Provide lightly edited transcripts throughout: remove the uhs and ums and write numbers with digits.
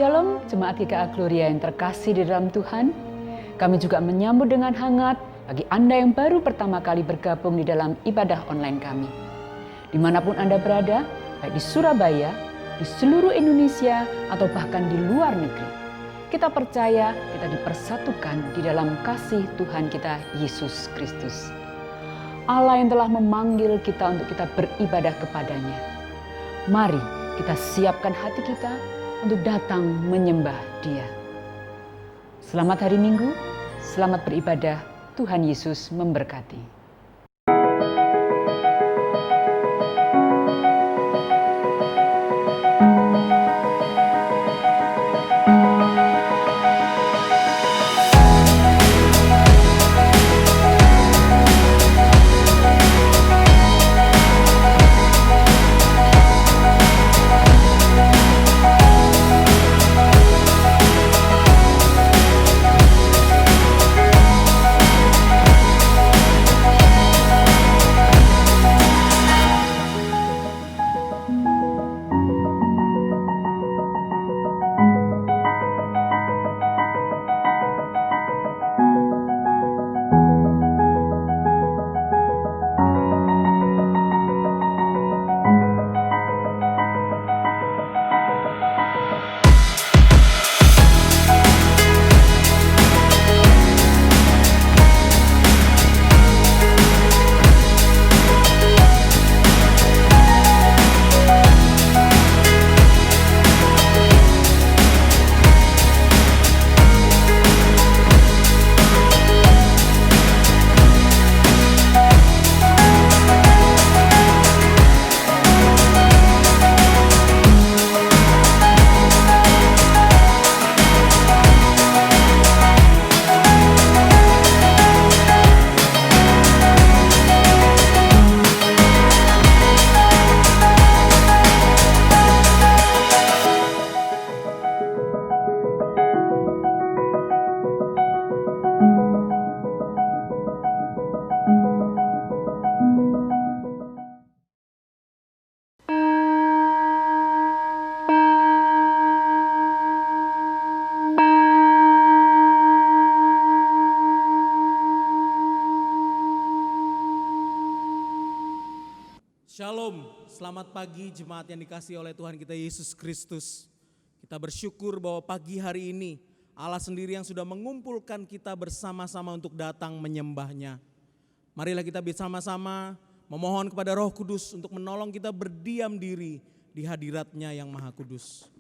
Shalom, Jemaat GKA Gloria yang terkasih di dalam Tuhan. Kami juga menyambut dengan hangat bagi Anda yang baru pertama kali bergabung di dalam ibadah online kami. Dimanapun Anda berada, baik di Surabaya, di seluruh Indonesia, atau bahkan di luar negeri, kita percaya kita dipersatukan di dalam kasih Tuhan kita Yesus Kristus. Allah yang telah memanggil kita untuk kita beribadah kepadanya. Mari kita siapkan hati kita untuk datang menyembah Dia. Selamat hari Minggu, selamat beribadah, Tuhan Yesus memberkati. Shalom, selamat pagi jemaat yang dikasihi oleh Tuhan kita Yesus Kristus. Kita bersyukur bahwa pagi hari ini Allah sendiri yang sudah mengumpulkan kita bersama-sama untuk datang menyembah-Nya. Marilah kita bersama-sama memohon kepada Roh Kudus untuk menolong kita berdiam diri di hadirat-Nya yang Maha Kudus.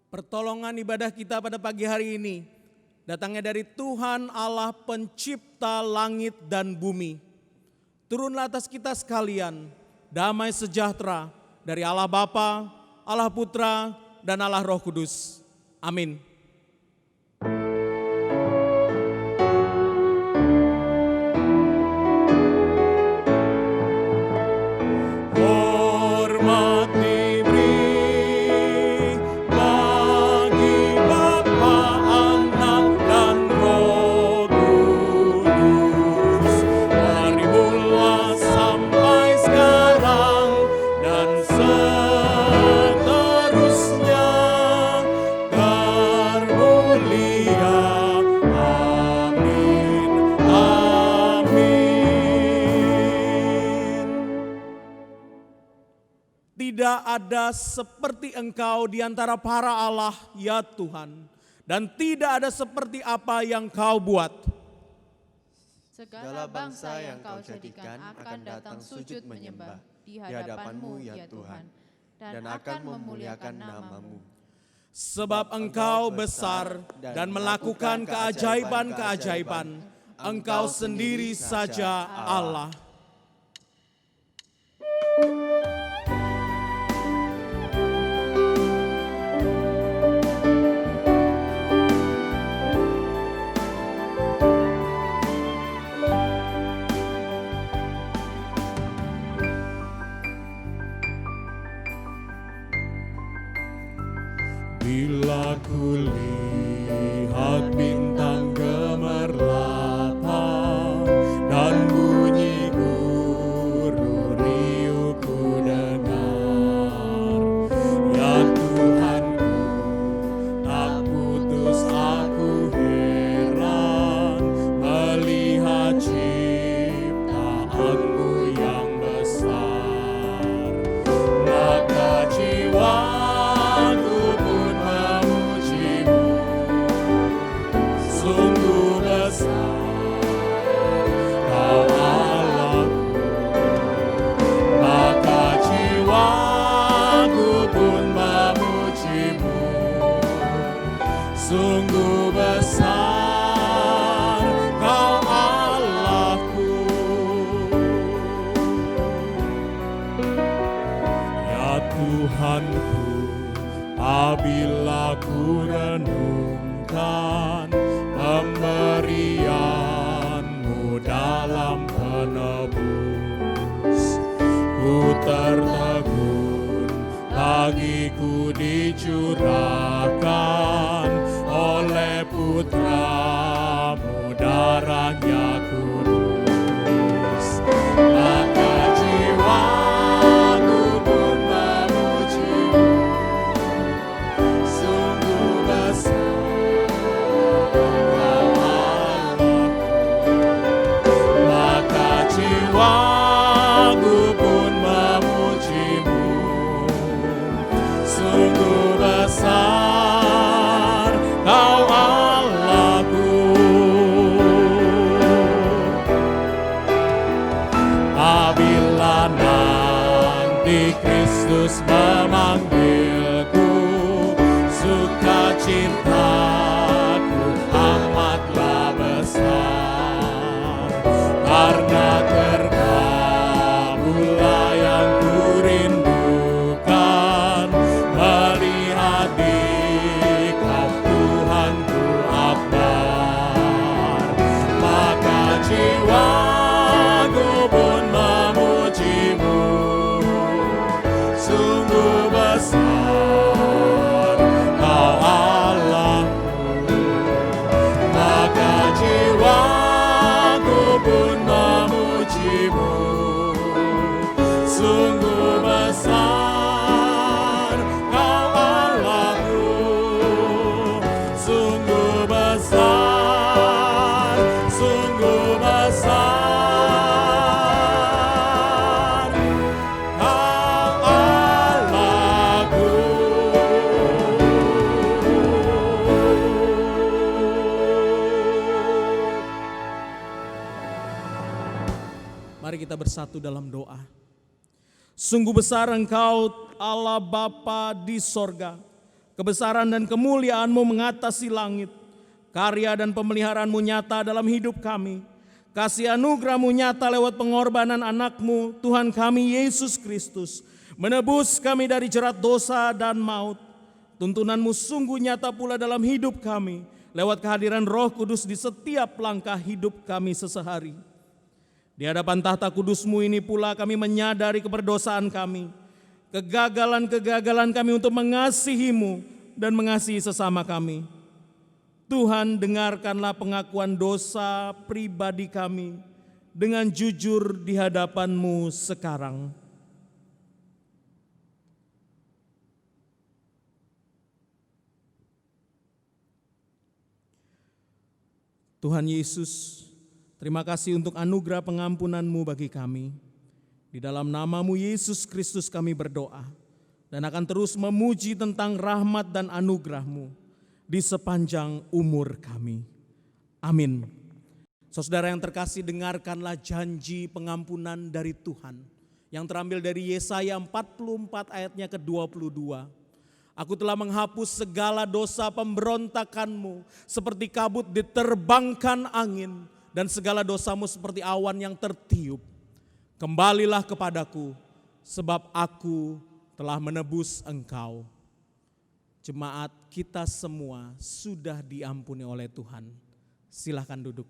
Pertolongan ibadah kita pada pagi hari ini datangnya dari Tuhan Allah pencipta langit dan bumi. Turunlah atas kita sekalian damai sejahtera dari Allah Bapa, Allah Putra, dan Allah Roh Kudus. Amin. Sampai sekarang dan seterusnya. tidak ada seperti Engkau di antara para Allah, ya Tuhan. Dan tidak ada seperti apa yang Kau buat. Segala bangsa yang Kau jadikan akan datang sujud menyembah di hadapan-Mu, ya Tuhan, dan akan memuliakan nama-Mu. Sebab Engkau besar dan melakukan keajaiban-keajaiban. Engkau sendiri saja Allah. Bila ku lihat bintang gemerlapan dan bunyi guru riuh ku dengar, ya Tuhanku, tak putus aku heran melihat ciptaanmu yang besar. Maka jiwa sungguh besar Kau Allahku. Ya Tuhanku, apabila ku renungkan pemberian-Mu dalam penebus, ku tertegun, bagiku dicurahkan oleh Putra-Mu darahnya kudus. Maka jiwaku pun memuji-Mu, sungguh besar Kau Allahku. Maka jiwaku pun memuji-Mu, sungguh besar Kau Allahku. Apabila nanti Kristus memanggilku, sukacitaku amatlah besar, karena terkabullah yang kurindukan, melihat Dikau Tuhanku akbar. Maka jiwaku pun memuji-Mu, sungguh besar Kau Allahku. Maka jiwaku pun memuji-Mu, sungguh besar Kau Allahku. Sungguh besar, sungguh besar Kau Allahku. Mari kita bersatu dalam doa. Sungguh besar Engkau Allah Bapa di sorga. Kebesaran dan kemuliaan-Mu mengatasi langit. Karya dan pemeliharaan-Mu nyata dalam hidup kami. Kasih anugerah-Mu nyata lewat pengorbanan anak-Mu, Tuhan kami Yesus Kristus. Menebus kami dari jerat dosa dan maut. Tuntunan-Mu sungguh nyata pula dalam hidup kami. Lewat kehadiran Roh Kudus di setiap langkah hidup kami sesehari. Di hadapan tahta kudus-Mu ini pula kami menyadari keberdosaan kami. Kegagalan-kegagalan kami untuk mengasihi-Mu dan mengasihi sesama kami. Tuhan, dengarkanlah pengakuan dosa pribadi kami dengan jujur di hadapan-Mu sekarang. Tuhan Yesus, terima kasih untuk anugerah pengampunan-Mu bagi kami. Di dalam nama-Mu Yesus Kristus kami berdoa. dan akan terus memuji tentang rahmat dan anugerah-Mu di sepanjang umur kami. Amin. Saudara yang terkasih, dengarkanlah janji pengampunan dari Tuhan yang terambil dari Yesaya 44 ayatnya ke-22. Aku telah menghapus segala dosa pemberontakanmu seperti kabut diterbangkan angin dan segala dosamu seperti awan yang tertiup. Kembalilah kepadaku sebab aku telah menebus engkau. Jemaat, kita semua sudah diampuni oleh Tuhan. Silahkan duduk.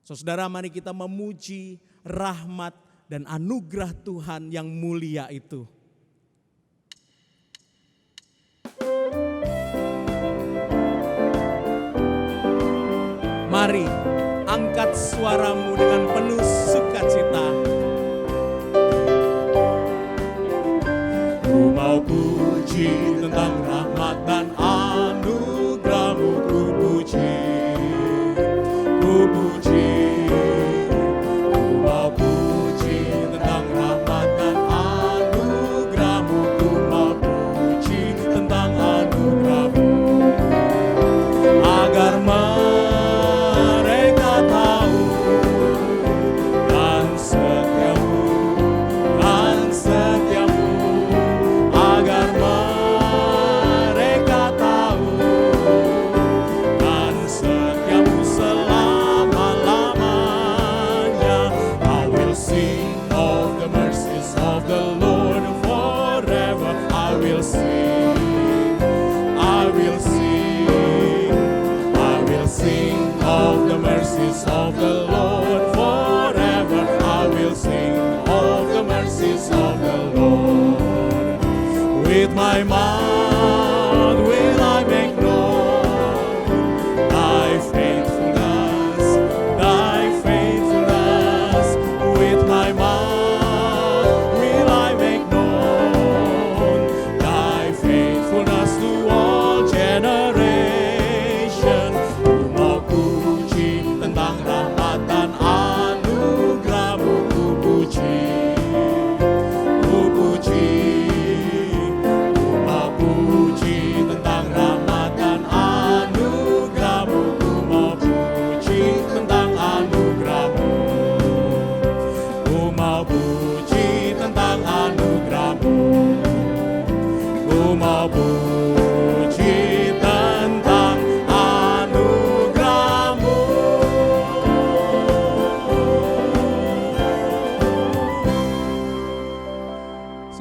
Saudara, mari kita memuji rahmat dan anugerah Tuhan yang mulia itu. Mari angkat suaramu dengan penuh sukacita. Ku mau puji tentang rahmat dan anugerah-Mu, ku puji, ku puji. Ku mau puji tentang rahmat dan anugerah-Mu, ku mau puji tentang anugerah-Mu, agar mereka tahu dan setiamu, dan setiamu, agar mereka tahu dan setiamu selama-lamanya. I will sing of the mercies of the Lord forever. I will sing, I will sing, I will sing of the mercies of the Lord forever. I will sing of the mercies of the Lord. With my mouth will I make known thy faithfulness, thy faithfulness. With my mouth will I make known thy faithfulness to all generation. Ku mau puji tentang rahmat dan anugerah-Mu, ku puji, ku puji. Ku mau puji tentang rahmat dan anugerah-Mu, ku mau puji tentang anugerah-Mu, ku mau puji tentang anugerah-Mu, ku mau puji tentang anugerah-Mu.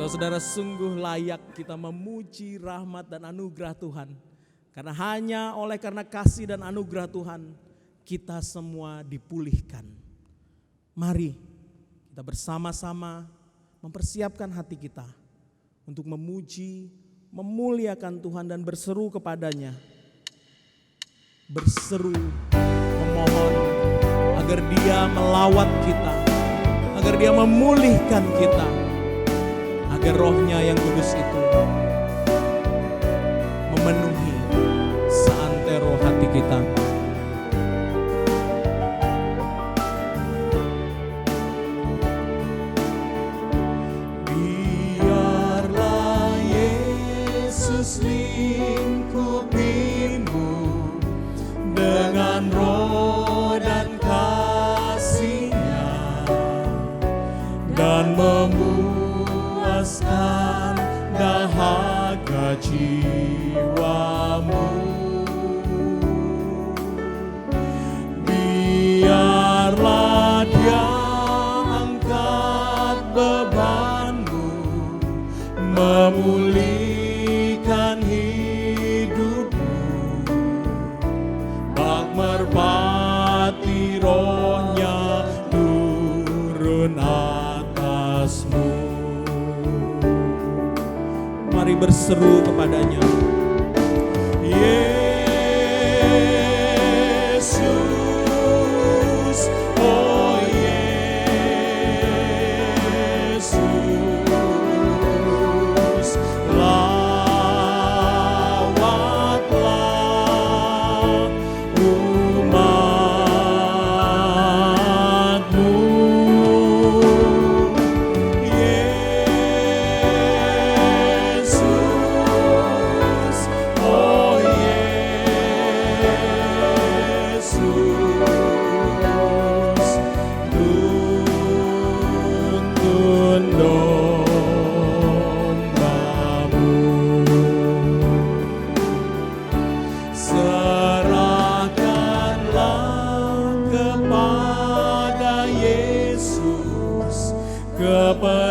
Saudara, sungguh layak kita memuji rahmat dan anugerah Tuhan. Karena hanya oleh karena kasih dan anugerah Tuhan, kita semua dipulihkan. Mari kita bersama-sama mempersiapkan hati kita untuk memuji, memuliakan Tuhan dan berseru kepadanya. Berseru, memohon agar Dia melawat kita, agar Dia memulihkan kita, agar Roh-Nya yang kudus itu memenuhi seantero hati kita. Biarlah Yesus lingkupimu dengan roh dan kasih-Nya dan memuaskan dahaga jiwamu. Biarlah Dia angkat bebanmu, memulihkan hidupmu, bak merpati Roh-Nya turun atasmu. Mari berseru kepadanya. Yesus, oh Yesus, lawatlah umat-Mu. Yesus,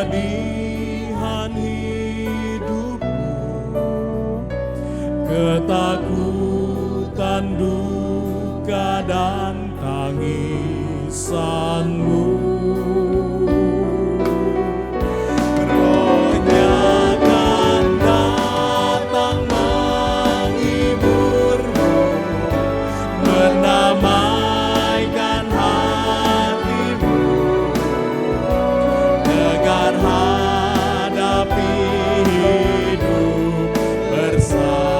kesedihan hidupmu, ketakutan, duka dan tangisanmu. Rohnya akan datang menghiburmu, mendamaikan hatimu, tegar hadapi hidup bersamanya.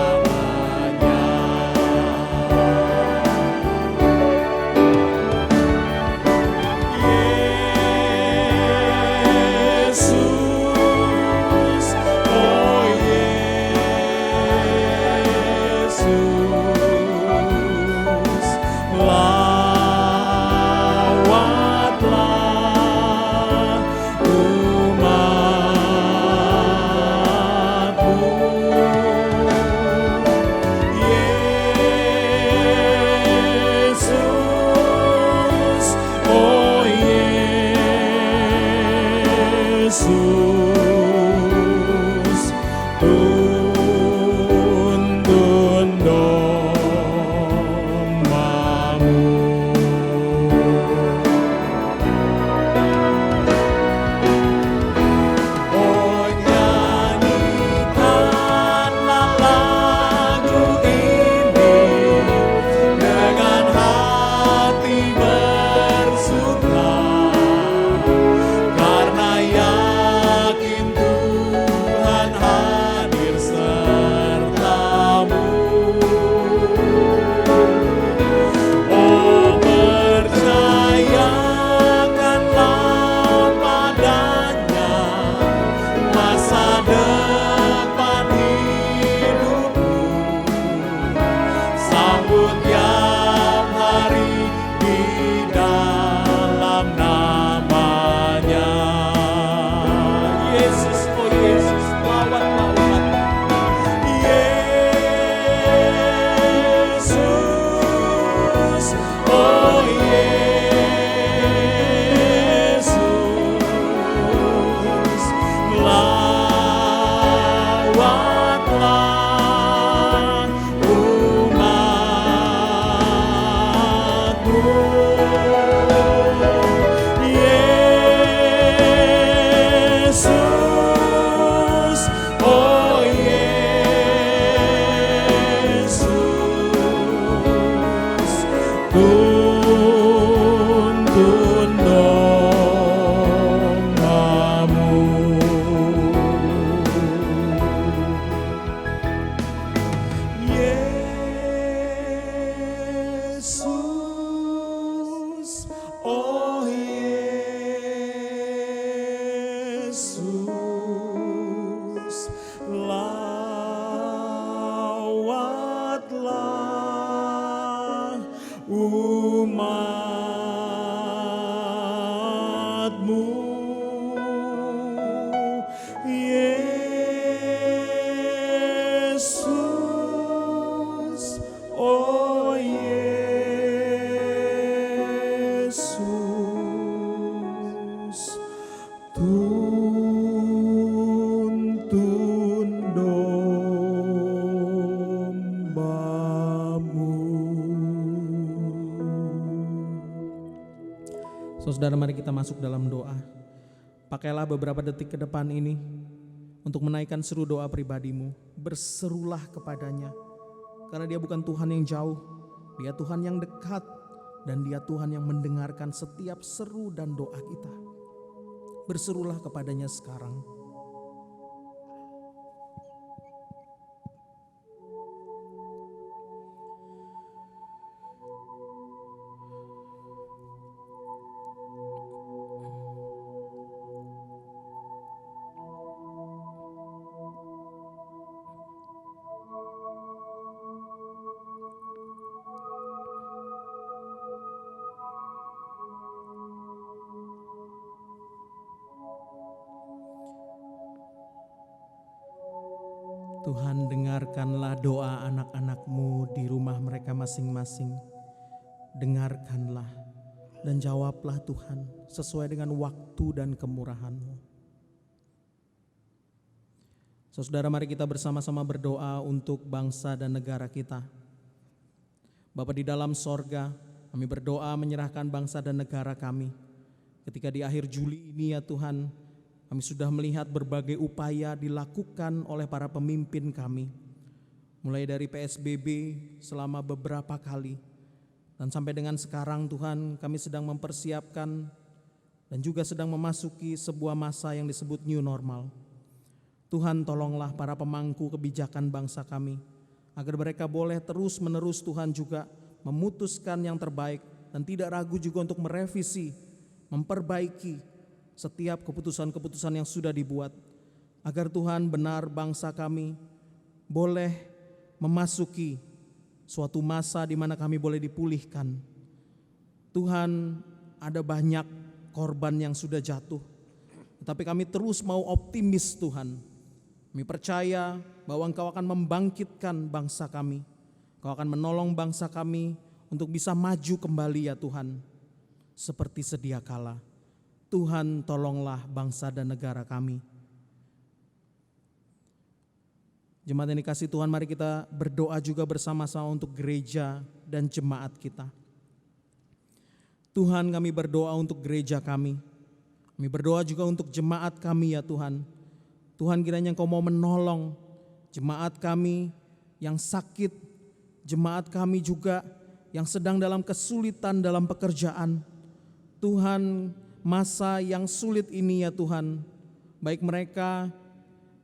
Yesus, oh Yesus, lawatlah umat-Mu. Yesus, oh Yesus, tuntun domba-Mu. Oh, nyanyikanlah lagu ini dengan hati bersuka, karena yakin Tuhan hadir serta-Mu. Oh, percayakanlah padanya masa depan hidupmu, sambut tiap hari di dalam namanya. Yesus, oh Yesus, lawatlah umat-Mu. Yesus, oh Yesus, lawatlah umat-Mu. Yesus, oh Yesus, tuntun domba-Mu. Yesus, oh Yesus, lawatlah umat-Mu. Yesus, oh Yesus, tuntun domba-Mu. Saudara, mari kita masuk dalam doa. Pakailah beberapa detik ke depan ini untuk menaikkan seru doa pribadimu. Berserulah kepadanya, karena Dia bukan Tuhan yang jauh, Dia Tuhan yang dekat, dan Dia Tuhan yang mendengarkan setiap seru dan doa kita. Berserulah kepadanya sekarang. Tuhan, dengarkanlah doa anak-anak-Mu di rumah mereka masing-masing. Dengarkanlah dan jawablah Tuhan sesuai dengan waktu dan kemurahan-Mu. Saudara, mari kita bersama-sama berdoa untuk bangsa dan negara kita. Bapa di dalam sorga, kami berdoa menyerahkan bangsa dan negara kami. Ketika di akhir Juli ini ya Tuhan, kami sudah melihat berbagai upaya dilakukan oleh para pemimpin kami. Mulai dari PSBB selama beberapa kali, dan sampai dengan sekarang Tuhan, kami sedang mempersiapkan dan juga sedang memasuki sebuah masa yang disebut new normal. Tuhan, tolonglah para pemangku kebijakan bangsa kami, agar mereka boleh terus-menerus Tuhan juga memutuskan yang terbaik dan tidak ragu juga untuk merevisi, memperbaiki setiap keputusan-keputusan yang sudah dibuat, agar Tuhan benar bangsa kami boleh memasuki suatu masa di mana kami boleh dipulihkan. Tuhan, ada banyak korban yang sudah jatuh, tetapi kami terus mau optimis Tuhan. Kami percaya bahwa Engkau akan membangkitkan bangsa kami. Engkau akan menolong bangsa kami untuk bisa maju kembali ya Tuhan, seperti sedia kala. Tuhan, tolonglah bangsa dan negara kami. Jemaat yang dikasihi Tuhan, mari kita berdoa juga bersama-sama untuk gereja dan jemaat kita. Tuhan, kami berdoa untuk gereja kami. Kami berdoa juga untuk jemaat kami ya Tuhan. Tuhan, kiranya Engkau mau menolong jemaat kami yang sakit, jemaat kami juga yang sedang dalam kesulitan dalam pekerjaan. Tuhan, masa yang sulit ini ya Tuhan, baik mereka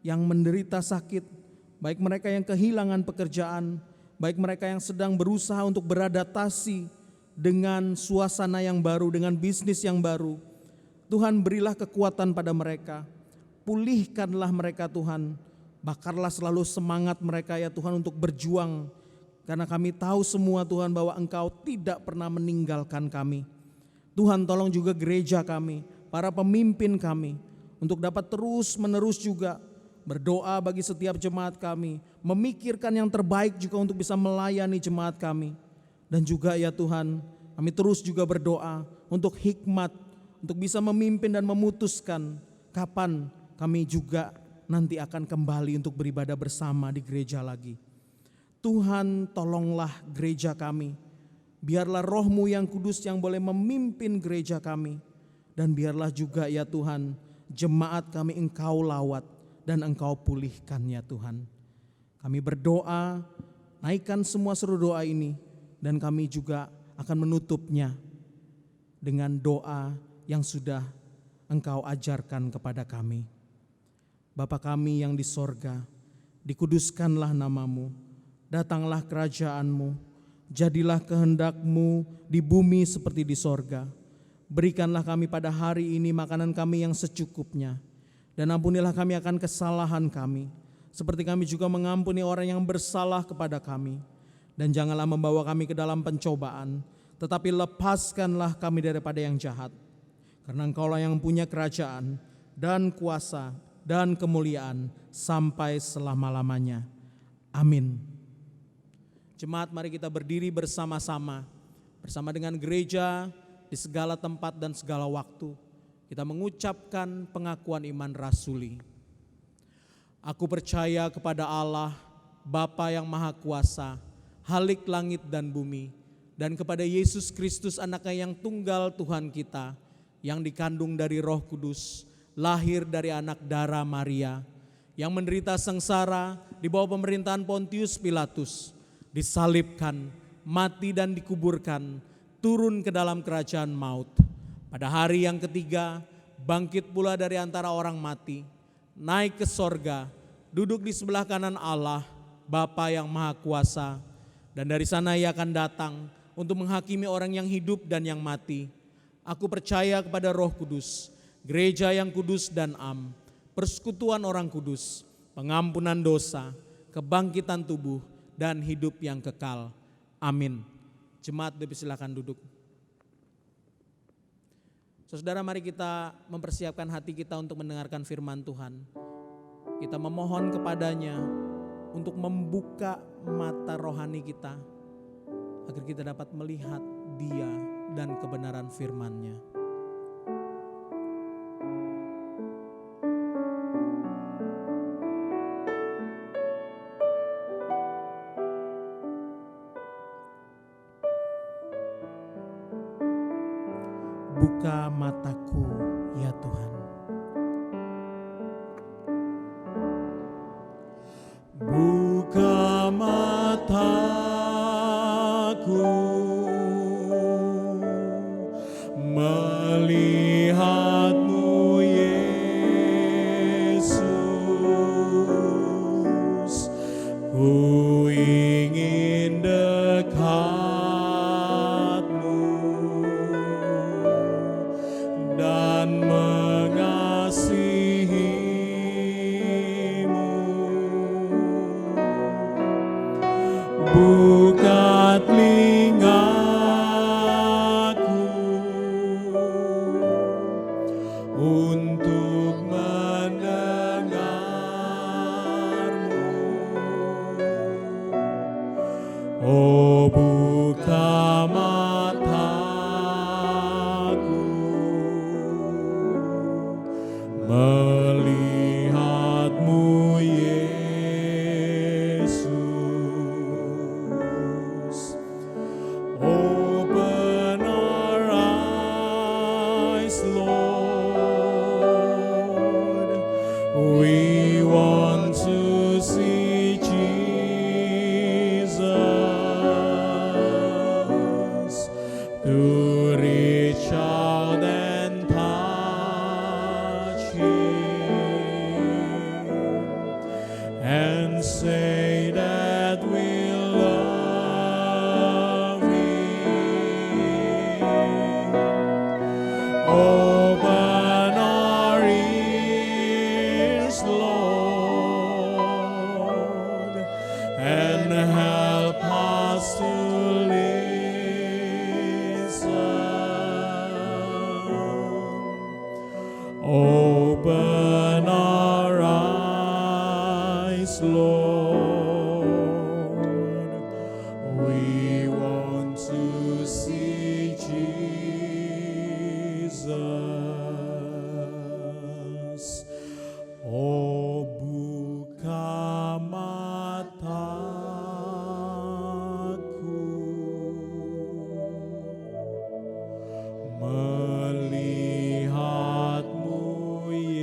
yang menderita sakit, baik mereka yang kehilangan pekerjaan, baik mereka yang sedang berusaha untuk beradaptasi dengan suasana yang baru, dengan bisnis yang baru. Tuhan, berilah kekuatan pada mereka. Pulihkanlah mereka Tuhan, bakarlah selalu semangat mereka ya Tuhan untuk berjuang. Karena kami tahu semua Tuhan bahwa Engkau tidak pernah meninggalkan kami. Tuhan, tolong juga gereja kami, para pemimpin kami, untuk dapat terus menerus juga berdoa bagi setiap jemaat kami, memikirkan yang terbaik juga untuk bisa melayani jemaat kami. Dan juga ya Tuhan, kami terus juga berdoa untuk hikmat, untuk bisa memimpin dan memutuskan kapan kami juga nanti akan kembali untuk beribadah bersama di gereja lagi. Tuhan, tolonglah gereja kami. Biarlah Roh-Mu yang kudus yang boleh memimpin gereja kami. Dan biarlah juga ya Tuhan, jemaat kami Engkau lawat dan Engkau pulihkan ya Tuhan. Kami berdoa, naikkan semua seru doa ini, dan kami juga akan menutupnya dengan doa yang sudah Engkau ajarkan kepada kami. Bapa kami yang di sorga, dikuduskanlah nama-Mu, datanglah kerajaan-Mu, jadilah kehendak-Mu di bumi seperti di sorga. Berikanlah kami pada hari ini makanan kami yang secukupnya, dan ampunilah kami akan kesalahan kami, seperti kami juga mengampuni orang yang bersalah kepada kami. Dan janganlah membawa kami ke dalam pencobaan, tetapi lepaskanlah kami daripada yang jahat. Karena Engkaulah yang punya kerajaan dan kuasa dan kemuliaan sampai selama-lamanya. Amin. Jemaat, mari kita berdiri bersama-sama dengan gereja di segala tempat dan segala waktu. Kita mengucapkan pengakuan iman rasuli. Aku percaya kepada Allah, Bapa yang Maha Kuasa, Halik langit dan bumi, dan kepada Yesus Kristus anaknya yang tunggal Tuhan kita, yang dikandung dari Roh Kudus, lahir dari anak darah Maria, yang menderita sengsara di bawah pemerintahan Pontius Pilatus, disalibkan, mati dan dikuburkan, turun ke dalam kerajaan maut. Pada hari yang ketiga, bangkit pula dari antara orang mati, naik ke sorga, duduk di sebelah kanan Allah, Bapa yang Maha Kuasa, dan dari sana Ia akan datang untuk menghakimi orang yang hidup dan yang mati. Aku percaya kepada Roh Kudus, gereja yang kudus dan am, persekutuan orang kudus, pengampunan dosa, kebangkitan tubuh, dan hidup yang kekal. Amin. Jemaat dipersilakan duduk. Saudara, mari kita mempersiapkan hati kita untuk mendengarkan firman Tuhan. Kita memohon kepadanya untuk membuka mata rohani kita, agar kita dapat melihat Dia dan kebenaran firman-Nya. buka mataku ya Tuhan. Buka mataku melihat-Mu Yesus, ku ingin dekat-Mu dan mengasihi-Mu. Buka telingaku untuk mendengar-Mu. Oh, buka mataku melihat-Mu Yesus. Open our eyes, Lord. We want to see Jesus, to reach out and touch Him and say that we love Him. Open our ears, Lord, and help us to listen. Open our eyes, Lord. We want to see Jesus. Oh, buka mataku melihat-Mu Yesus.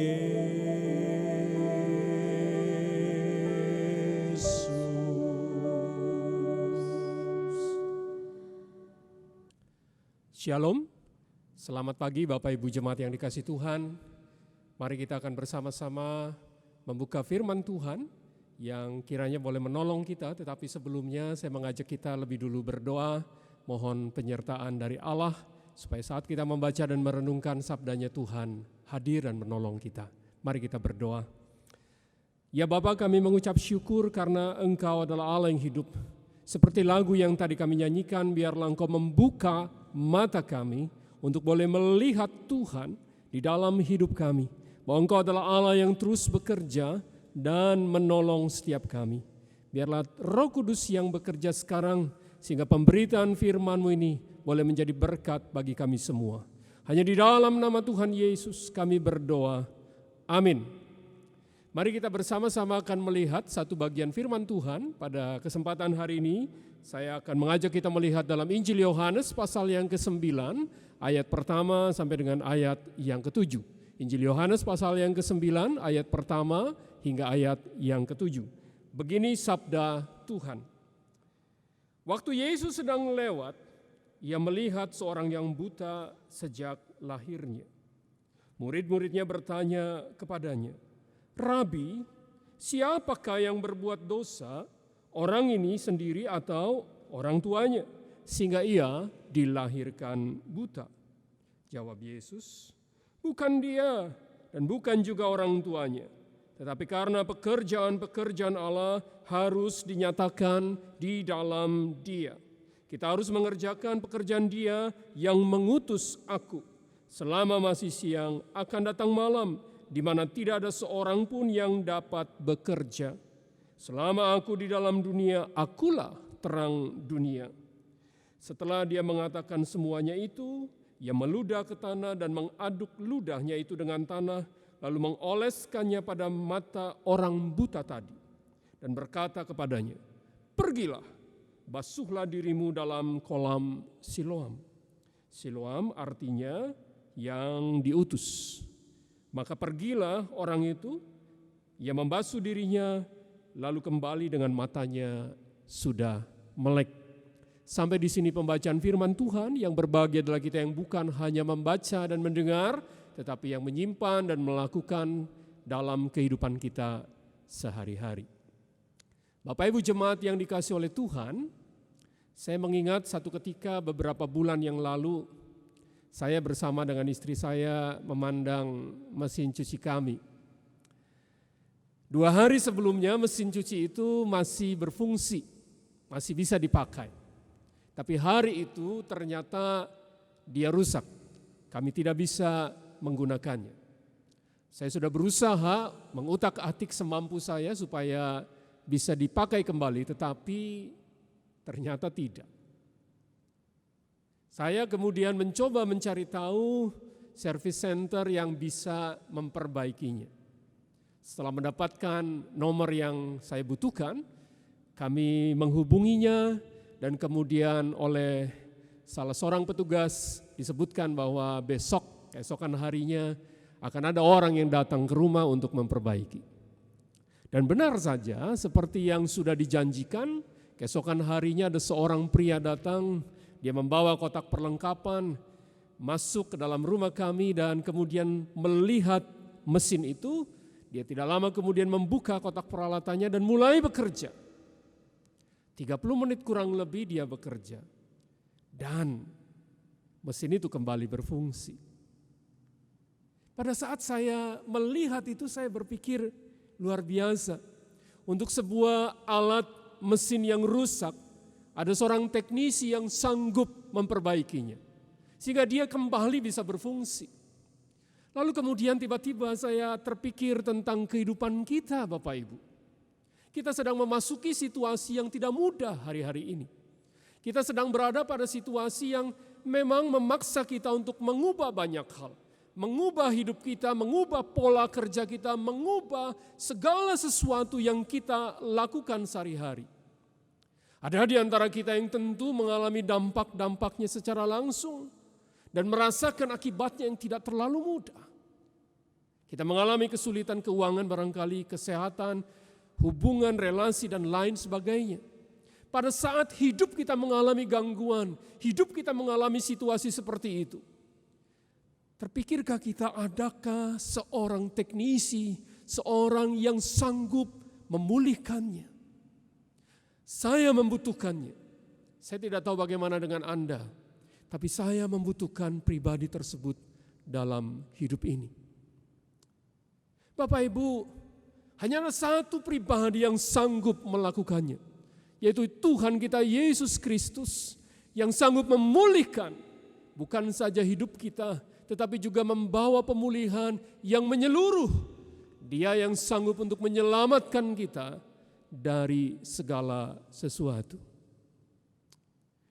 Shalom, selamat pagi Bapak Ibu Jemaat yang dikasihi Tuhan. Mari kita akan bersama-sama membuka firman Tuhan yang kiranya boleh menolong kita. Tetapi sebelumnya saya mengajak kita lebih dulu berdoa, mohon penyertaan dari Allah supaya saat kita membaca dan merenungkan sabdanya Tuhan hadir dan menolong kita. Mari kita berdoa. Ya Bapa, kami mengucap syukur karena Engkau adalah Allah yang hidup. Seperti lagu yang tadi kami nyanyikan, biarlah Engkau membuka mata kami untuk boleh melihat Tuhan di dalam hidup kami. Bahwa Engkau adalah Allah yang terus bekerja dan menolong setiap kami. Biarlah Roh Kudus yang bekerja sekarang sehingga pemberitaan firman-Mu ini boleh menjadi berkat bagi kami semua. Hanya di dalam nama Tuhan Yesus kami berdoa. Amin. Mari kita bersama-sama akan melihat satu bagian firman Tuhan. Pada kesempatan hari ini saya akan mengajak kita melihat dalam Injil Yohanes pasal yang ke-9 ayat pertama sampai dengan ayat yang ke-7. Injil Yohanes pasal yang ke-9 ayat pertama hingga ayat yang ke-7. Begini sabda Tuhan. Waktu Yesus sedang lewat, ia melihat seorang yang buta sejak lahirnya. Murid-muridnya bertanya kepadanya, Rabi, siapakah yang berbuat dosa, orang ini sendiri atau orang tuanya, sehingga ia dilahirkan buta? Jawab Yesus, bukan dia dan bukan juga orang tuanya, tetapi karena pekerjaan-pekerjaan Allah harus dinyatakan di dalam dia. Kita harus mengerjakan pekerjaan Dia yang mengutus aku. Selama masih siang akan datang malam, di mana tidak ada seorang pun yang dapat bekerja. Selama aku di dalam dunia, akulah terang dunia. Setelah dia mengatakan semuanya itu, ia meludah ke tanah dan mengaduk ludahnya itu dengan tanah, lalu mengoleskannya pada mata orang buta tadi, dan berkata kepadanya, pergilah, basuhlah dirimu dalam kolam Siloam. Siloam artinya yang diutus. Maka pergilah orang itu, ia membasuh dirinya, lalu kembali dengan matanya sudah melek. Sampai di sini pembacaan firman Tuhan. Yang berbahagia adalah kita yang bukan hanya membaca dan mendengar, tetapi yang menyimpan dan melakukan dalam kehidupan kita sehari-hari. Bapak Ibu jemaat yang dikasihi oleh Tuhan, saya mengingat satu ketika beberapa bulan yang lalu, saya bersama dengan istri saya memandang mesin cuci kami. 2 hari sebelumnya mesin cuci itu masih berfungsi, masih bisa dipakai. Tapi hari itu ternyata dia rusak, kami tidak bisa menggunakannya. Saya sudah berusaha mengutak-atik semampu saya supaya bisa dipakai kembali, tetapi ternyata tidak. Saya kemudian mencoba mencari tahu service center yang bisa memperbaikinya. Setelah mendapatkan nomor yang saya butuhkan, kami menghubunginya dan kemudian oleh salah seorang petugas disebutkan bahwa keesokan harinya akan ada orang yang datang ke rumah untuk memperbaiki. Dan benar saja seperti yang sudah dijanjikan, keesokan harinya ada seorang pria datang, dia membawa kotak perlengkapan, masuk ke dalam rumah kami dan kemudian melihat mesin itu. Dia tidak lama kemudian membuka kotak peralatannya dan mulai bekerja. 30 menit kurang lebih dia bekerja. Dan mesin itu kembali berfungsi. Pada saat saya melihat itu saya berpikir luar biasa. Untuk sebuah alat mesin yang rusak, ada seorang teknisi yang sanggup memperbaikinya. Sehingga dia kembali bisa berfungsi. Lalu kemudian tiba-tiba saya terpikir tentang kehidupan kita Bapak Ibu. Kita sedang memasuki situasi yang tidak mudah hari-hari ini. Kita sedang berada pada situasi yang memang memaksa kita untuk mengubah banyak hal. Mengubah hidup kita, mengubah pola kerja kita, mengubah segala sesuatu yang kita lakukan sehari-hari. Ada di antara kita yang tentu mengalami dampak-dampaknya secara langsung dan merasakan akibatnya yang tidak terlalu mudah. Kita mengalami kesulitan keuangan barangkali, kesehatan, hubungan, relasi dan lain sebagainya. Pada saat hidup kita mengalami gangguan, hidup kita mengalami situasi seperti itu. Terpikirkah kita adakah seorang teknisi, seorang yang sanggup memulihkannya? Saya membutuhkannya. Saya tidak tahu bagaimana dengan Anda, tapi saya membutuhkan pribadi tersebut dalam hidup ini. Bapak Ibu, hanyalah satu pribadi yang sanggup melakukannya, yaitu Tuhan kita Yesus Kristus yang sanggup memulihkan bukan saja hidup kita, tetapi juga membawa pemulihan yang menyeluruh. Dia yang sanggup untuk menyelamatkan kita dari segala sesuatu.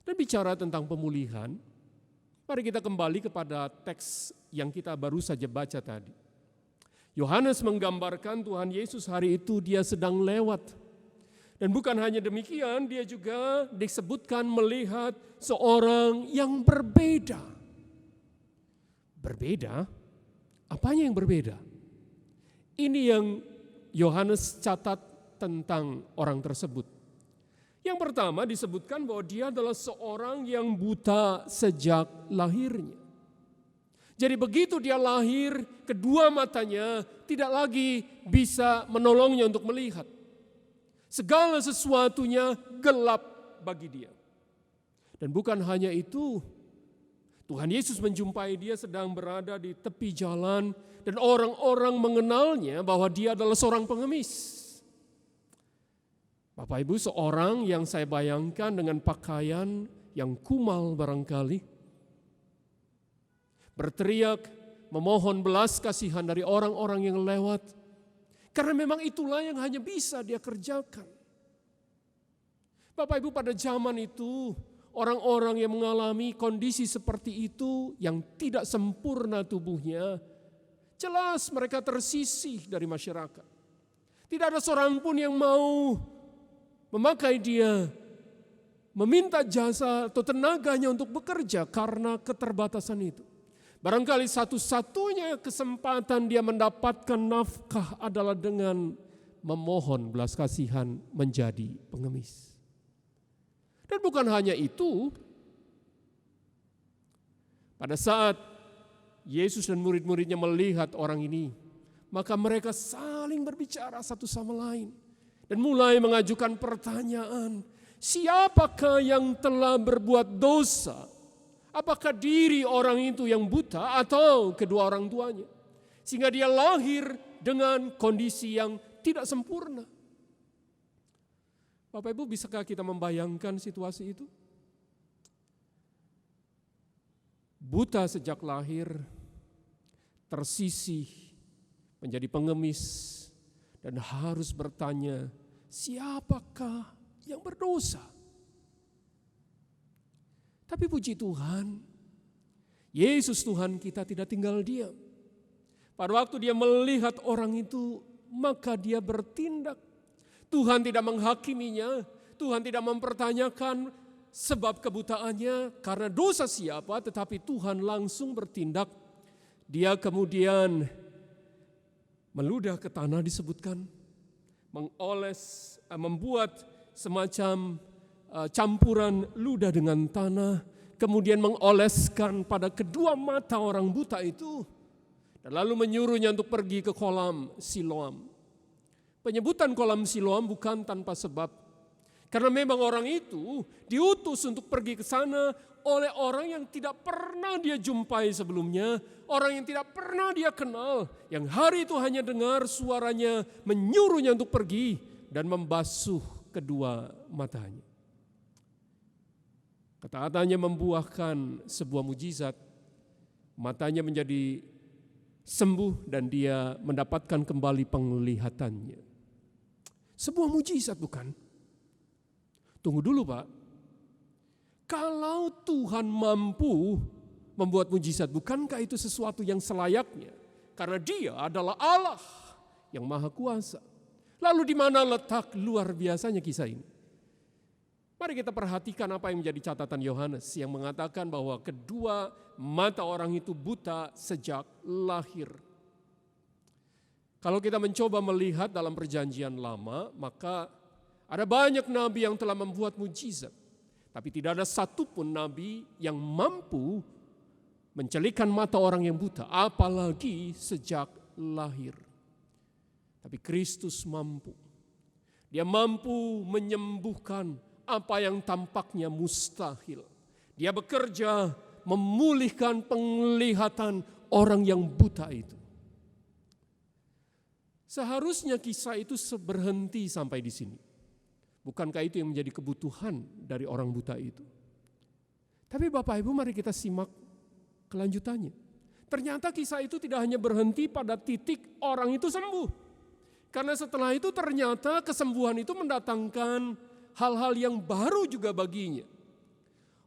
Dan bicara tentang pemulihan, mari kita kembali kepada teks yang kita baru saja baca tadi. Yohanes menggambarkan Tuhan Yesus hari itu dia sedang lewat. Dan bukan hanya demikian, dia juga disebutkan melihat seorang yang berbeda. Berbeda? Apanya yang berbeda? Ini yang Yohanes catat tentang orang tersebut. Yang pertama disebutkan bahwa dia adalah seorang yang buta sejak lahirnya. Jadi begitu dia lahir, kedua matanya tidak lagi bisa menolongnya untuk melihat. Segala sesuatunya gelap bagi dia. Dan bukan hanya itu, Tuhan Yesus menjumpai dia sedang berada di tepi jalan dan orang-orang mengenalnya bahwa dia adalah seorang pengemis. Bapak Ibu, seorang yang saya bayangkan dengan pakaian yang kumal barangkali, berteriak memohon belas kasihan dari orang-orang yang lewat, karena memang itulah yang hanya bisa dia kerjakan. Bapak Ibu, pada zaman itu orang-orang yang mengalami kondisi seperti itu yang tidak sempurna tubuhnya, jelas mereka tersisih dari masyarakat. Tidak ada seorang pun yang mau memakai dia, meminta jasa atau tenaganya untuk bekerja karena keterbatasan itu. Barangkali satu-satunya kesempatan dia mendapatkan nafkah adalah dengan memohon belas kasihan menjadi pengemis. Dan bukan hanya itu, pada saat Yesus dan murid-muridnya melihat orang ini, maka mereka saling berbicara satu sama lain dan mulai mengajukan pertanyaan, siapakah yang telah berbuat dosa? Apakah diri orang itu yang buta atau kedua orang tuanya? Sehingga dia lahir dengan kondisi yang tidak sempurna. Bapak Ibu, bisakah kita membayangkan situasi itu? Buta sejak lahir, tersisih, menjadi pengemis, dan harus bertanya, siapakah yang berdosa? Tapi puji Tuhan, Yesus Tuhan kita tidak tinggal diam. Pada waktu dia melihat orang itu, maka dia bertindak. Tuhan tidak menghakiminya, Tuhan tidak mempertanyakan sebab kebutaannya karena dosa siapa, tetapi Tuhan langsung bertindak. Dia kemudian meludah ke tanah disebutkan, membuat semacam campuran ludah dengan tanah, kemudian mengoleskan pada kedua mata orang buta itu, dan lalu menyuruhnya untuk pergi ke kolam Siloam. Penyebutan kolam Siloam bukan tanpa sebab, karena memang orang itu diutus untuk pergi ke sana oleh orang yang tidak pernah dia jumpai sebelumnya, orang yang tidak pernah dia kenal, yang hari itu hanya dengar suaranya menyuruhnya untuk pergi dan membasuh kedua matanya. Ketaatannya membuahkan sebuah mujizat, matanya menjadi sembuh dan dia mendapatkan kembali penglihatannya. Sebuah mujizat bukan? Tunggu dulu Pak, kalau Tuhan mampu membuat mujizat, bukankah itu sesuatu yang selayaknya? Karena dia adalah Allah yang maha kuasa. Lalu di mana letak luar biasanya kisah ini? Mari kita perhatikan apa yang menjadi catatan Yohanes yang mengatakan bahwa kedua mata orang itu buta sejak lahir. Kalau kita mencoba melihat dalam perjanjian lama, maka ada banyak nabi yang telah membuat mujizat. Tapi tidak ada satupun nabi yang mampu mencelikan mata orang yang buta, apalagi sejak lahir. Tapi Kristus mampu. Dia mampu menyembuhkan apa yang tampaknya mustahil. Dia bekerja memulihkan penglihatan orang yang buta itu. Seharusnya kisah itu berhenti sampai di sini. Bukankah itu yang menjadi kebutuhan dari orang buta itu? Tapi Bapak Ibu, mari kita simak kelanjutannya. Ternyata kisah itu tidak hanya berhenti pada titik orang itu sembuh. Karena setelah itu ternyata kesembuhan itu mendatangkan hal-hal yang baru juga baginya.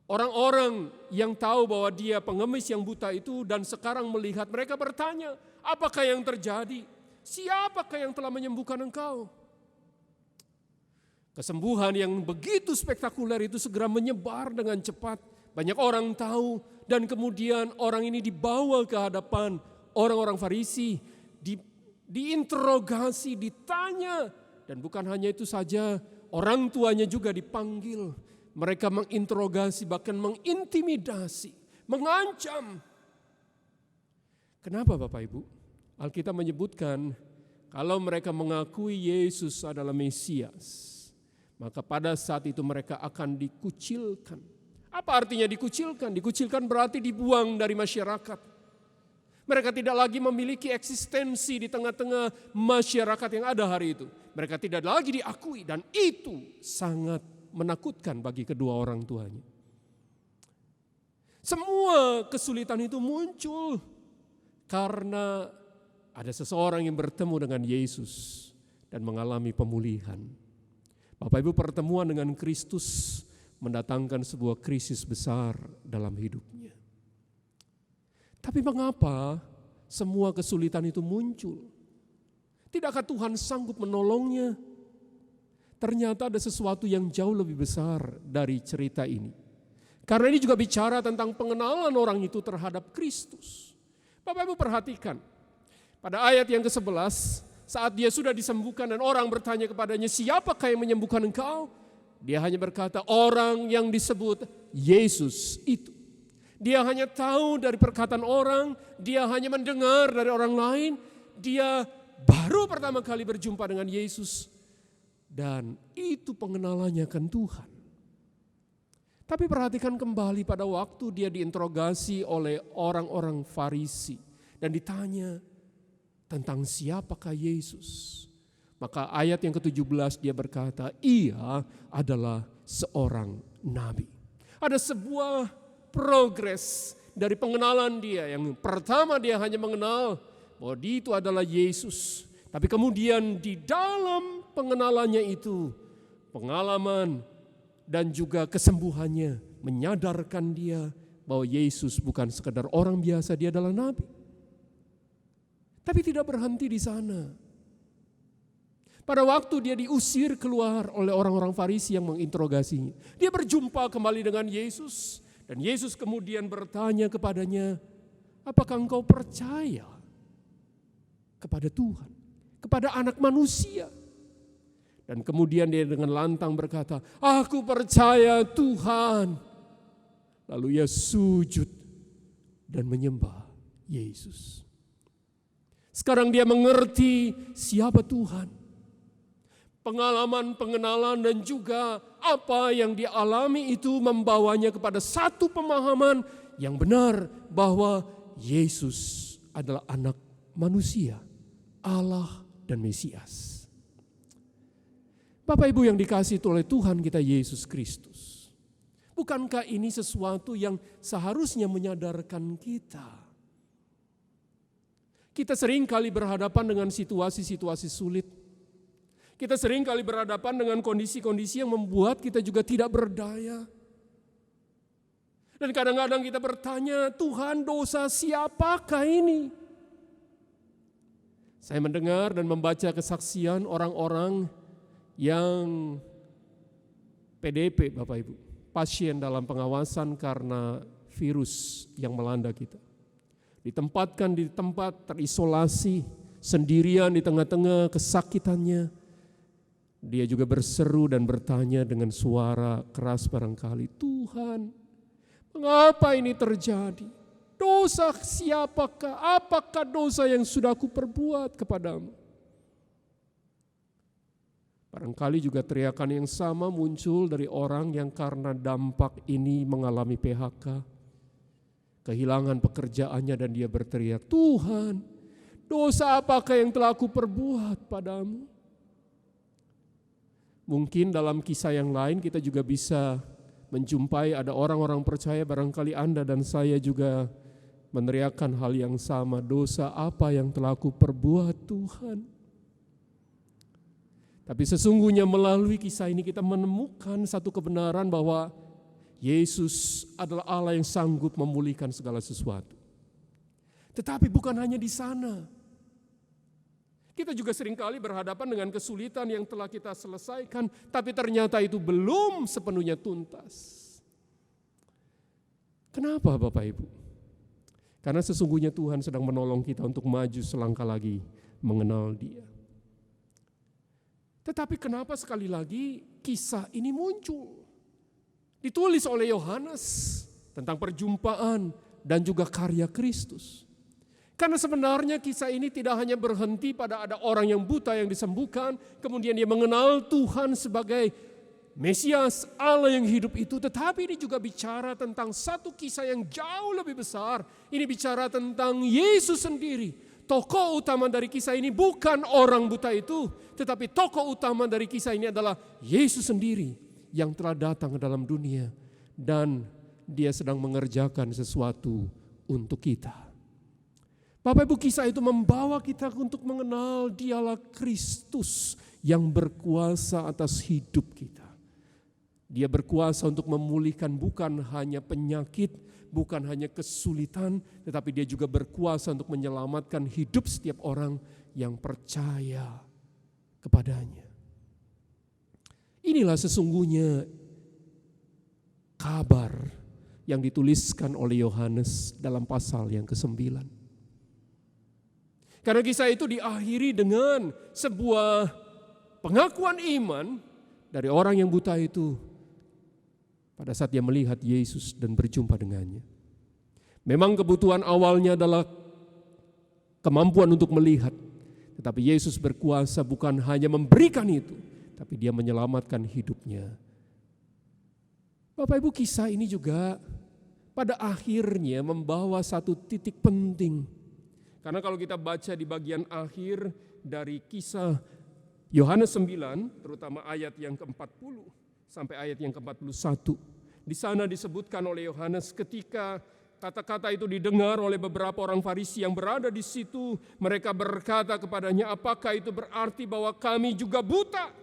Orang-orang yang tahu bahwa dia pengemis yang buta itu dan sekarang melihat, mereka bertanya, apakah yang terjadi? Siapakah yang telah menyembuhkan engkau? Kesembuhan yang begitu spektakuler itu segera menyebar dengan cepat. Banyak orang tahu dan kemudian orang ini dibawa ke hadapan orang-orang Farisi, diinterogasi, ditanya. Dan bukan hanya itu saja, orang tuanya juga dipanggil. Mereka menginterogasi, bahkan mengintimidasi, mengancam. Kenapa Bapak Ibu? Alkitab menyebutkan kalau mereka mengakui Yesus adalah Mesias, maka pada saat itu mereka akan dikucilkan. Apa artinya dikucilkan? Dikucilkan berarti dibuang dari masyarakat. Mereka tidak lagi memiliki eksistensi di tengah-tengah masyarakat yang ada hari itu. Mereka tidak lagi diakui dan itu sangat menakutkan bagi kedua orang tuanya. Semua kesulitan itu muncul karena ada seseorang yang bertemu dengan Yesus dan mengalami pemulihan. Bapak Ibu, pertemuan dengan Kristus mendatangkan sebuah krisis besar dalam hidupnya. Tapi mengapa semua kesulitan itu muncul? Tidakkah Tuhan sanggup menolongnya? Ternyata ada sesuatu yang jauh lebih besar dari cerita ini. Karena ini juga bicara tentang pengenalan orang itu terhadap Kristus. Bapak Ibu perhatikan, pada ayat yang ke-11, saat dia sudah disembuhkan dan orang bertanya kepadanya, siapakah yang menyembuhkan engkau? Dia hanya berkata, orang yang disebut Yesus itu. Dia hanya tahu dari perkataan orang, dia hanya mendengar dari orang lain, dia baru pertama kali berjumpa dengan Yesus. Dan itu pengenalannya akan Tuhan. Tapi perhatikan kembali pada waktu dia diinterogasi oleh orang-orang Farisi. Dan ditanya tentang siapakah Yesus. Maka ayat yang ke-17 dia berkata, ia adalah seorang nabi. Ada sebuah progres dari pengenalan dia. Yang pertama dia hanya mengenal bahwa dia itu adalah Yesus. Tapi kemudian di dalam pengenalannya itu, pengalaman dan juga kesembuhannya menyadarkan dia bahwa Yesus bukan sekedar orang biasa, dia adalah nabi. Tapi tidak berhenti di sana. Pada waktu dia diusir keluar oleh orang-orang Farisi yang menginterogasinya, dia berjumpa kembali dengan Yesus. Dan Yesus kemudian bertanya kepadanya, apakah engkau percaya kepada Tuhan, kepada anak manusia? Dan kemudian dia dengan lantang berkata, aku percaya Tuhan. Lalu ia sujud dan menyembah Yesus. Sekarang dia mengerti siapa Tuhan. Pengalaman, pengenalan dan juga apa yang dia alami itu membawanya kepada satu pemahaman yang benar bahwa Yesus adalah anak manusia, Allah dan Mesias. Bapak Ibu yang dikasihi oleh Tuhan kita Yesus Kristus. Bukankah ini sesuatu yang seharusnya menyadarkan kita? Kita sering kali berhadapan dengan situasi-situasi sulit. Kita sering kali berhadapan dengan kondisi-kondisi yang membuat kita juga tidak berdaya. Dan kadang-kadang kita bertanya, Tuhan dosa siapakah ini? Saya mendengar dan membaca kesaksian orang-orang yang PDP Bapak Ibu. Pasien dalam pengawasan karena virus yang melanda kita. Ditempatkan di tempat terisolasi, sendirian di tengah-tengah kesakitannya. Dia juga berseru dan bertanya dengan suara keras barangkali, Tuhan, mengapa ini terjadi? Dosa siapakah? Apakah dosa yang sudah aku perbuat kepadamu? Barangkali juga teriakan yang sama muncul dari orang yang karena dampak ini mengalami PHK. Kehilangan pekerjaannya dan dia berteriak, Tuhan, dosa apakah yang telah aku perbuat padamu? Mungkin dalam kisah yang lain kita juga bisa menjumpai ada orang-orang percaya, barangkali Anda dan saya juga meneriakkan hal yang sama, dosa apa yang telah aku perbuat Tuhan? Tapi sesungguhnya melalui kisah ini kita menemukan satu kebenaran bahwa Yesus adalah Allah yang sanggup memulihkan segala sesuatu. Tetapi bukan hanya di sana. Kita juga seringkali berhadapan dengan kesulitan yang telah kita selesaikan, tapi ternyata itu belum sepenuhnya tuntas. Kenapa Bapak Ibu? Karena sesungguhnya Tuhan sedang menolong kita untuk maju selangkah lagi mengenal Dia. Tetapi kenapa sekali lagi kisah ini muncul? Ditulis oleh Yohanes tentang perjumpaan dan juga karya Kristus. Karena sebenarnya kisah ini tidak hanya berhenti pada ada orang yang buta yang disembuhkan, kemudian dia mengenal Tuhan sebagai Mesias, Allah yang hidup itu, tetapi ini juga bicara tentang satu kisah yang jauh lebih besar. Ini bicara tentang Yesus sendiri. Tokoh utama dari kisah ini bukan orang buta itu, tetapi tokoh utama dari kisah ini adalah Yesus sendiri yang telah datang ke dalam dunia dan dia sedang mengerjakan sesuatu untuk kita. Bapak Ibu, kisah itu membawa kita untuk mengenal Dialah Kristus yang berkuasa atas hidup kita. Dia berkuasa untuk memulihkan bukan hanya penyakit, bukan hanya kesulitan, tetapi dia juga berkuasa untuk menyelamatkan hidup setiap orang yang percaya kepadanya. Inilah sesungguhnya kabar yang dituliskan oleh Yohanes dalam pasal yang ke-9. Karena kisah itu diakhiri dengan sebuah pengakuan iman dari orang yang buta itu pada saat dia melihat Yesus dan berjumpa dengannya. Memang kebutuhan awalnya adalah kemampuan untuk melihat, tetapi Yesus berkuasa bukan hanya memberikan itu, tapi dia menyelamatkan hidupnya. Bapak Ibu, kisah ini juga pada akhirnya membawa satu titik penting. Karena kalau kita baca di bagian akhir dari kisah Yohanes 9, terutama ayat yang ke-40 sampai ayat yang ke-41. Di sana disebutkan oleh Yohanes ketika kata-kata itu didengar oleh beberapa orang Farisi yang berada di situ, mereka berkata kepadanya, apakah itu berarti bahwa kami juga buta?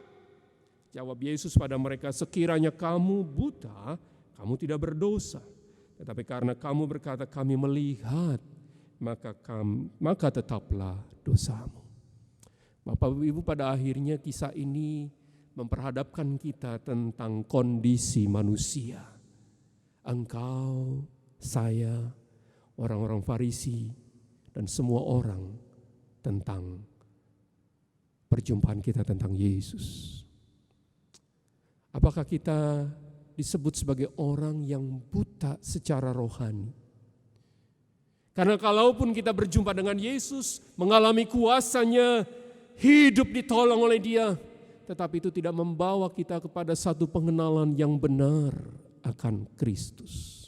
Jawab Yesus pada mereka, sekiranya kamu buta, kamu tidak berdosa. Tetapi karena kamu berkata kami melihat, maka tetaplah dosamu. Bapak Ibu, pada akhirnya kisah ini memperhadapkan kita tentang kondisi manusia. Engkau, saya, orang-orang Farisi, dan semua orang tentang perjumpaan kita tentang Yesus. Apakah kita disebut sebagai orang yang buta secara rohani? Karena kalaupun kita berjumpa dengan Yesus, mengalami kuasanya, hidup ditolong oleh Dia, tetapi itu tidak membawa kita kepada satu pengenalan yang benar akan Kristus.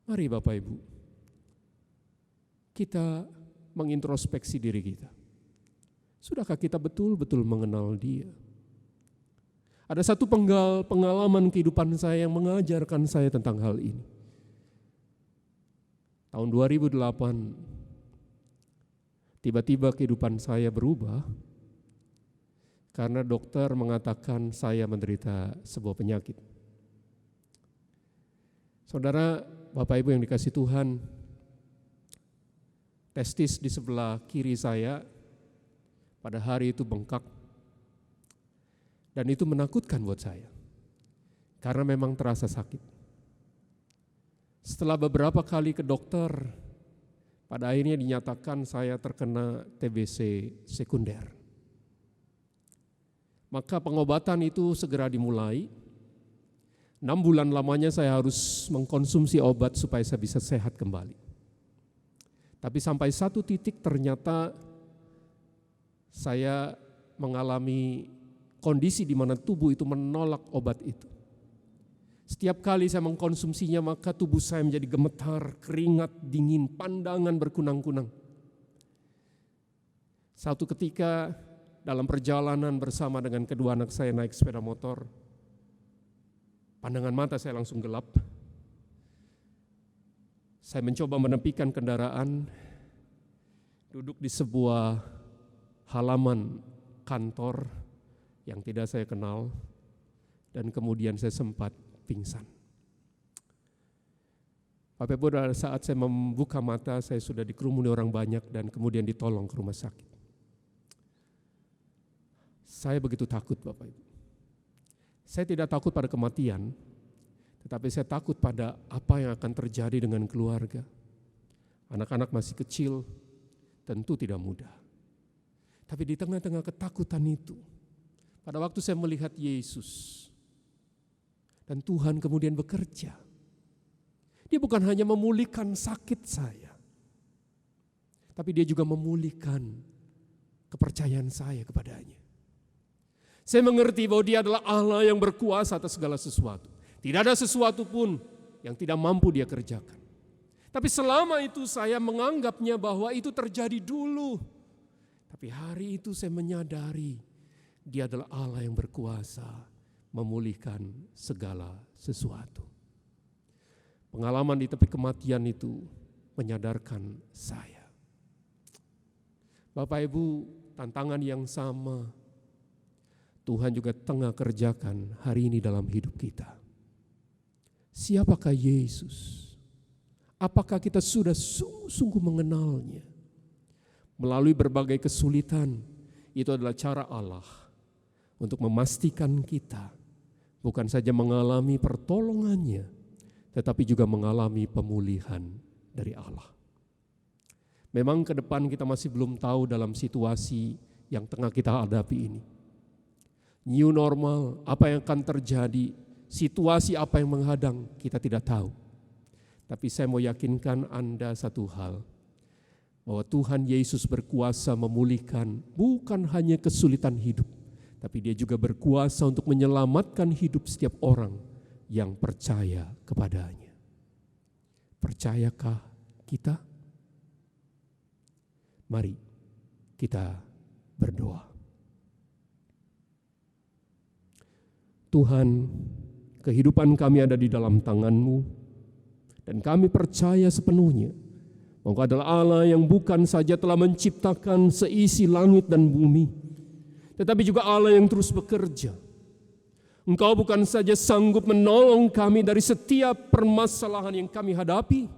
Mari Bapak Ibu, kita mengintrospeksi diri kita. Sudahkah kita betul-betul mengenal Dia? Ada satu pengalaman kehidupan saya yang mengajarkan saya tentang hal ini. Tahun 2008, tiba-tiba kehidupan saya berubah karena dokter mengatakan saya menderita sebuah penyakit. Saudara, Bapak Ibu yang dikasihi Tuhan, testis di sebelah kiri saya pada hari itu bengkak. Dan itu menakutkan buat saya, karena memang terasa sakit. Setelah beberapa kali ke dokter, pada akhirnya dinyatakan saya terkena TBC sekunder. Maka pengobatan itu segera dimulai. 6 bulan lamanya saya harus mengkonsumsi obat supaya saya bisa sehat kembali. Tapi sampai satu titik ternyata saya mengalami kondisi di mana tubuh itu menolak obat itu. Setiap kali saya mengkonsumsinya maka tubuh saya menjadi gemetar, keringat dingin, pandangan berkunang-kunang. Satu ketika dalam perjalanan bersama dengan kedua anak saya naik sepeda motor, pandangan mata saya langsung gelap. Saya mencoba menepikan kendaraan, duduk di sebuah halaman kantor yang tidak saya kenal, dan kemudian saya sempat pingsan. Bapak Ibu, pada saat saya membuka mata, saya sudah dikerumuni orang banyak dan kemudian ditolong ke rumah sakit. Saya begitu takut Bapak Ibu. Saya tidak takut pada kematian, tetapi saya takut pada apa yang akan terjadi dengan keluarga. Anak-anak masih kecil, tentu tidak mudah. Tapi di tengah-tengah ketakutan itu, pada waktu saya melihat Yesus dan Tuhan kemudian bekerja, Dia bukan hanya memulihkan sakit saya, tapi Dia juga memulihkan kepercayaan saya kepadanya. Saya mengerti bahwa Dia adalah Allah yang berkuasa atas segala sesuatu. Tidak ada sesuatu pun yang tidak mampu Dia kerjakan. Tapi selama itu saya menganggapnya bahwa itu terjadi dulu. Tapi hari itu saya menyadari Dia adalah Allah yang berkuasa memulihkan segala sesuatu. Pengalaman di tepi kematian itu menyadarkan saya. Bapak Ibu, tantangan yang sama Tuhan juga tengah kerjakan hari ini dalam hidup kita. Siapakah Yesus? Apakah kita sudah sungguh mengenalnya? Melalui berbagai kesulitan, itu adalah cara Allah untuk memastikan kita bukan saja mengalami pertolongannya, tetapi juga mengalami pemulihan dari Allah. Memang ke depan kita masih belum tahu dalam situasi yang tengah kita hadapi ini. New normal, apa yang akan terjadi, situasi apa yang menghadang, kita tidak tahu. Tapi saya mau yakinkan Anda satu hal, bahwa Tuhan Yesus berkuasa memulihkan bukan hanya kesulitan hidup, tapi Dia juga berkuasa untuk menyelamatkan hidup setiap orang yang percaya kepadanya. Percayakah kita? Mari kita berdoa. Tuhan, kehidupan kami ada di dalam tangan-Mu, dan kami percaya sepenuhnya bahwa Engkau adalah Allah yang bukan saja telah menciptakan seisi langit dan bumi, tetapi juga Allah yang terus bekerja. Engkau bukan saja sanggup menolong kami dari setiap permasalahan yang kami hadapi,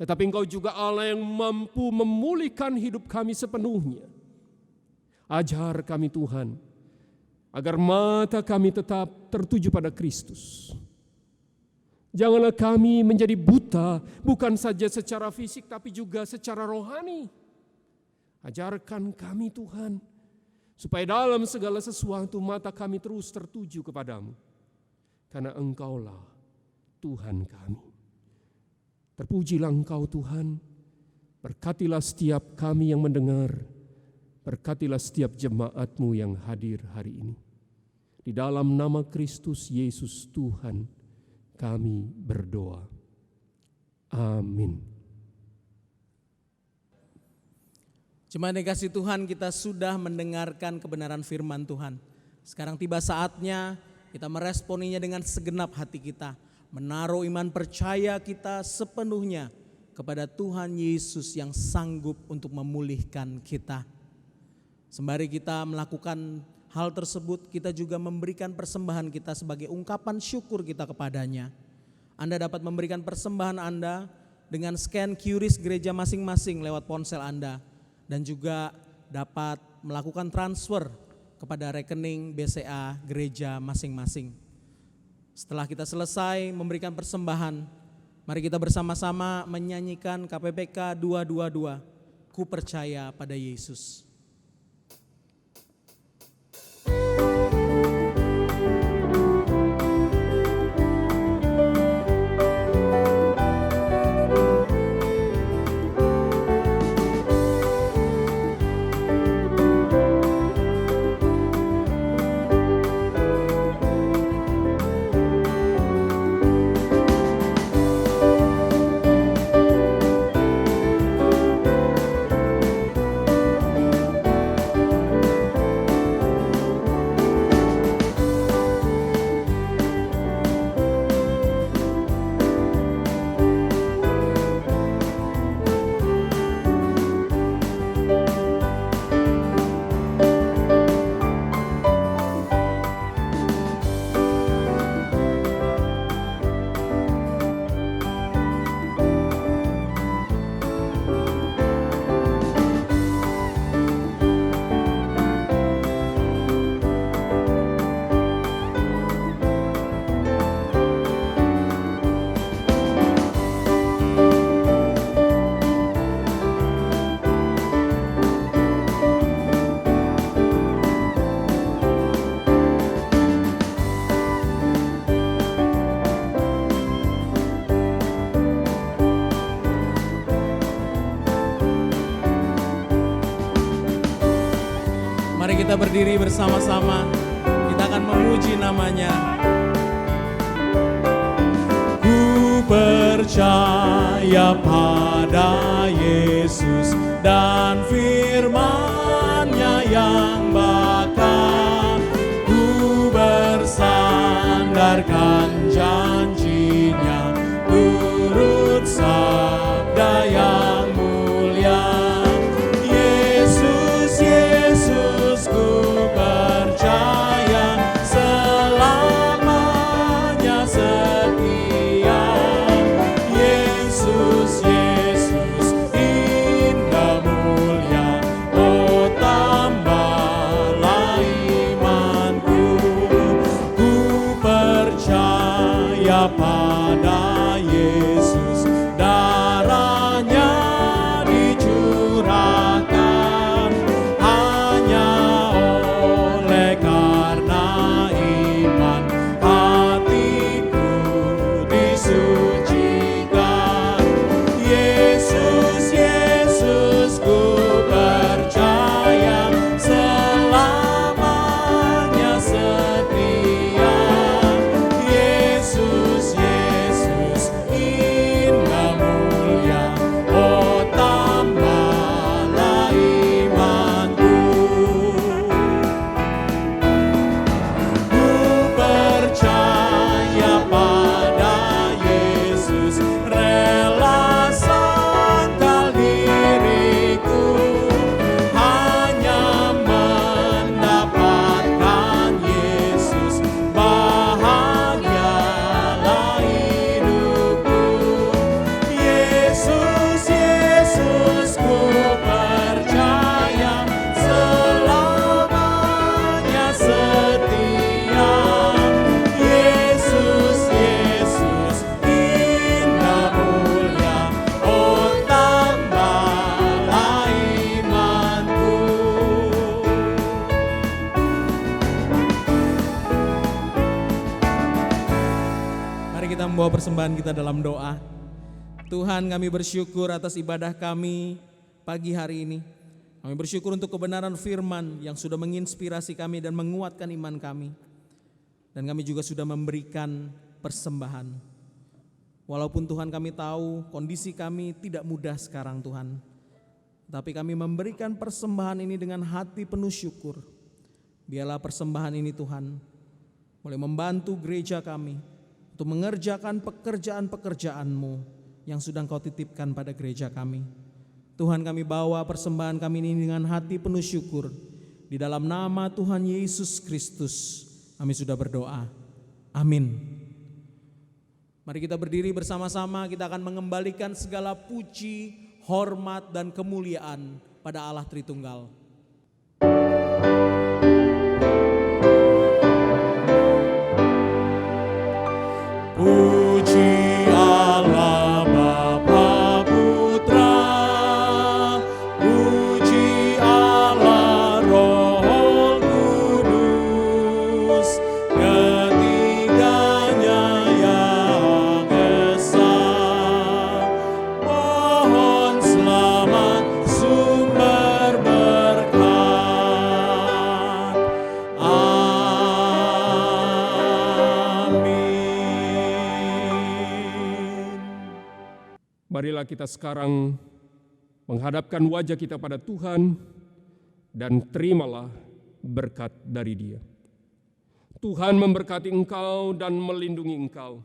tetapi Engkau juga Allah yang mampu memulihkan hidup kami sepenuhnya. Ajar kami Tuhan, agar mata kami tetap tertuju pada Kristus. Janganlah kami menjadi buta, bukan saja secara fisik, tapi juga secara rohani. Ajarkan kami Tuhan, supaya dalam segala sesuatu mata kami terus tertuju kepadamu. Karena Engkaulah Tuhan kami. Terpujilah Engkau Tuhan, berkatilah setiap kami yang mendengar, berkatilah setiap jemaat-Mu yang hadir hari ini. Di dalam nama Kristus Yesus Tuhan kami berdoa. Amin. Jemaat yang kasih Tuhan, kita sudah mendengarkan kebenaran firman Tuhan. Sekarang tiba saatnya kita meresponinya dengan segenap hati kita. Menaruh iman percaya kita sepenuhnya kepada Tuhan Yesus yang sanggup untuk memulihkan kita. Sembari kita melakukan hal tersebut, kita juga memberikan persembahan kita sebagai ungkapan syukur kita kepadanya. Anda dapat memberikan persembahan Anda dengan scan QRIS gereja masing-masing lewat ponsel Anda. Dan juga dapat melakukan transfer kepada rekening BCA gereja masing-masing. Setelah kita selesai memberikan persembahan, mari kita bersama-sama menyanyikan KPPK 222, Ku Percaya Pada Yesus. Mari kita berdiri bersama-sama, kita akan memuji namanya. Ku percaya pada Yesus dan firman-Nya yang bakal. Ku bersandarkan janji-Nya, turut sabda yang mulia. Yesus ku percaya selamanya setia. Yesus indah mulia bawa persembahan kita dalam doa. Tuhan, kami bersyukur atas ibadah kami pagi hari ini. Kami bersyukur untuk kebenaran firman yang sudah menginspirasi kami dan menguatkan iman kami. Dan kami juga sudah memberikan persembahan. Walaupun Tuhan kami tahu kondisi kami tidak mudah sekarang Tuhan. Tapi kami memberikan persembahan ini dengan hati penuh syukur. Biarlah persembahan ini Tuhan boleh membantu gereja kami untuk mengerjakan pekerjaan-pekerjaan-Mu yang sudah Kau titipkan pada gereja kami. Tuhan, kami bawa persembahan kami ini dengan hati penuh syukur. Di dalam nama Tuhan Yesus Kristus kami sudah berdoa. Amin. Mari kita berdiri bersama-sama, kita akan mengembalikan segala puji, hormat dan kemuliaan pada Allah Tritunggal. Puji Allah Bapa Putra, puji Allah Roh Kudus, ketiganya yang esa. Mohon selamat sumber berkat. Marilah kita sekarang menghadapkan wajah kita pada Tuhan dan terimalah berkat dari Dia. Tuhan memberkati engkau dan melindungi engkau.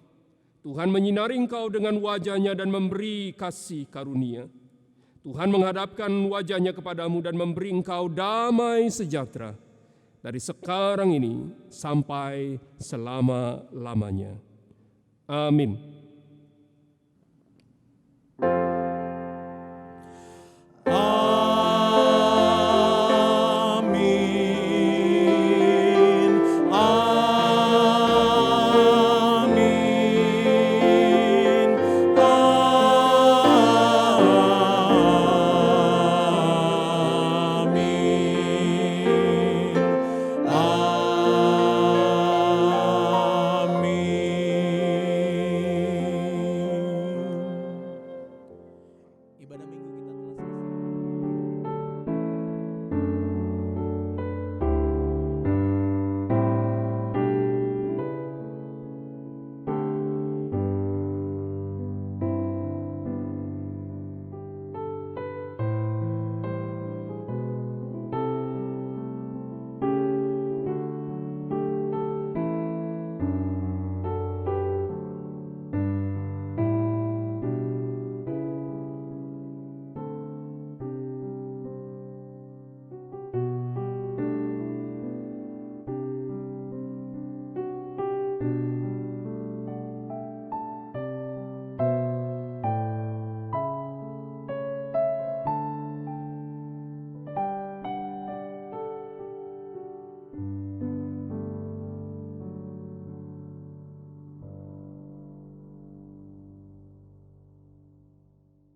Tuhan menyinari engkau dengan wajah-Nya dan memberi kasih karunia. Tuhan menghadapkan wajah-Nya kepadamu dan memberi engkau damai sejahtera dari sekarang ini sampai selama-lamanya. Amin.